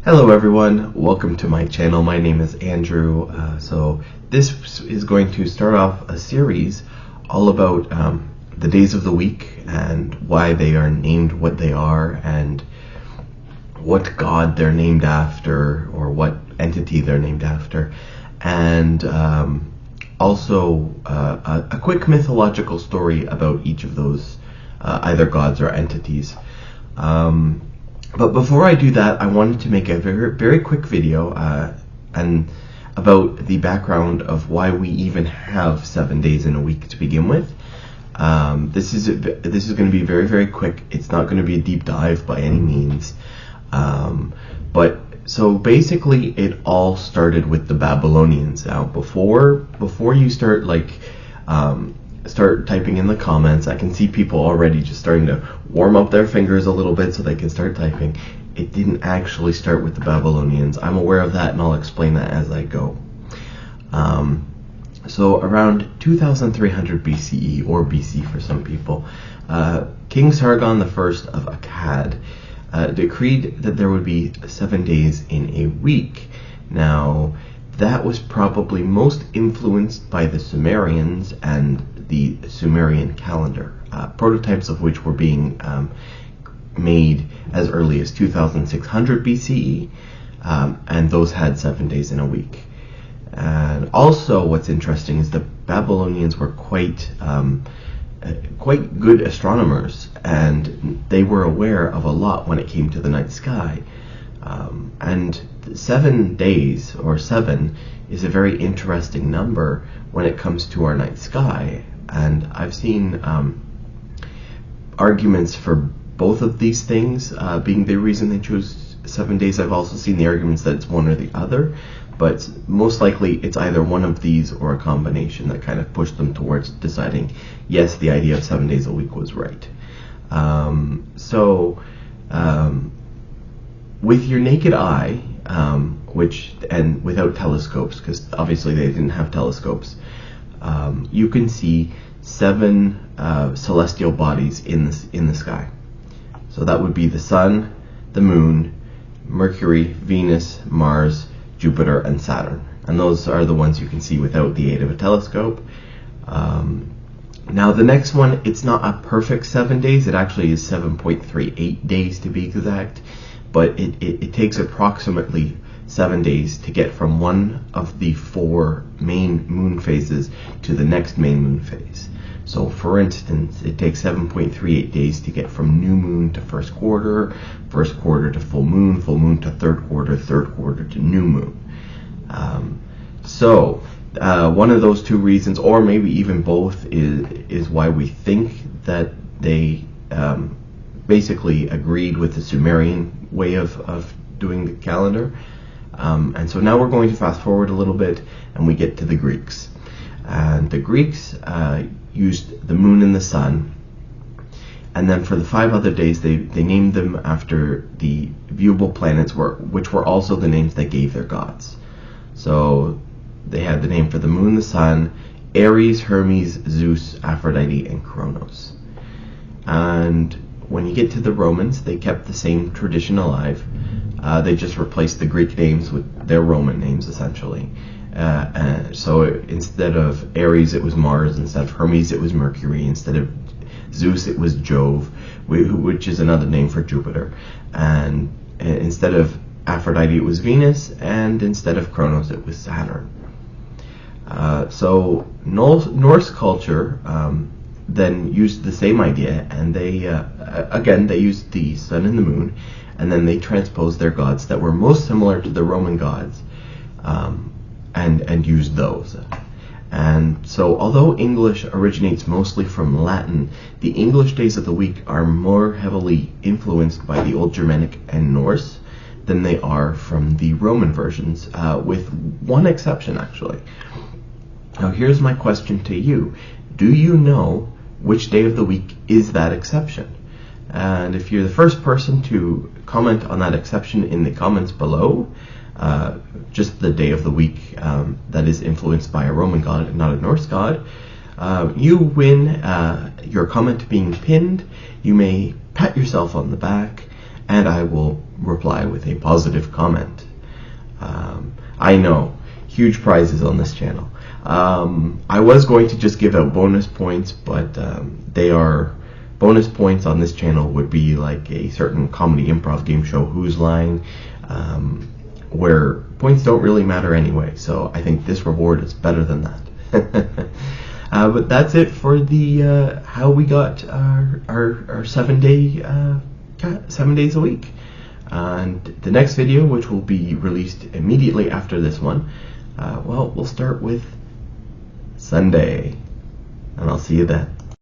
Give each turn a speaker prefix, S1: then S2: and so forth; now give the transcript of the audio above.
S1: Hello everyone, welcome to my channel. My name is Andrew. So this is going to start off a series all about the days of the week and why they are named what they are and what god they're named after or what entity they're named after, and also a quick mythological story about each of those either gods or entities. But before I do that, I wanted to make a very quick video and about the background of why we even have 7 days in a week to begin with. This is going to be very quick. It's not going to be a deep dive by any means. But so basically, it all started with the Babylonians. Now, before you start start typing in the comments, I can see people already just starting to warm up their fingers a little bit so they can start typing. It didn't actually start with the Babylonians. I'm aware of that, and I'll explain that as I go. So around 2300 BCE, or BC for some people, King Sargon I of Akkad decreed that there would be 7 days in a week. Now, that was probably most influenced by the Sumerians and the Sumerian calendar, prototypes of which were being made as early as 2600 BCE, and those had 7 days in a week. And also, what's interesting is the Babylonians were quite good astronomers, and they were aware of a lot when it came to the night sky. And 7 days, or 7, is a very interesting number when it comes to our night sky. And I've seen arguments for both of these things being the reason they chose 7 days. I've also seen the arguments that it's one or the other, but most likely it's either one of these or a combination that kind of pushed them towards deciding, yes, the idea of 7 days a week was right. With your naked eye, and without telescopes, because obviously they didn't have telescopes, you can see 7 celestial bodies in the sky. So that would be the Sun, the Moon, Mercury, Venus, Mars, Jupiter, and Saturn. And those are the ones you can see without the aid of a telescope. Now the next one, it's not a perfect 7 days. It actually is 7.38 days to be exact. But it takes approximately 7 days to get from one of the 4 main moon phases to the next main moon phase. So for instance, it takes 7.38 days to get from new moon to first quarter to full moon to third quarter to new moon. One of those 2 reasons, or maybe even both, is why we think that they basically agreed with the Sumerian way of doing the calendar. And so now we're going to fast forward a little bit and we get to the Greeks. And the Greeks used the moon and the sun, and then for the 5 other days they named them after the viewable planets, which were also the names they gave their gods. So they had the name for the moon, the sun, Ares, Hermes, Zeus, Aphrodite, and Kronos. And when you get to the Romans, they kept the same tradition alive. They just replaced the Greek names with their Roman names, essentially. So instead of Ares, it was Mars. Instead of Hermes, it was Mercury. Instead of Zeus, it was Jove, which is another name for Jupiter. And instead of Aphrodite, it was Venus. And instead of Kronos, it was Saturn. So Norse culture then used the same idea, and they used the sun and the moon, and then they transposed their gods that were most similar to the Roman gods, and used those. And so although English originates mostly from Latin, the English days of the week are more heavily influenced by the Old Germanic and Norse than they are from the Roman versions, with one exception actually. Now here's my question to you. Do you know which day of the week is that exception? And if you're the first person to comment on that exception in the comments below, just the day of the week that is influenced by a Roman god and not a Norse god, you win your comment being pinned. You may pat yourself on the back, and I will reply with a positive comment. I know, huge prizes on this channel. I was going to just give out bonus points, but bonus points on this channel would be like a certain comedy improv game show, Who's Line, where points don't really matter anyway. So I think this reward is better than that. But that's it for the how we got our 7 days a week. And the next video, which will be released immediately after this one, well, we'll start with Sunday, and I'll see you then.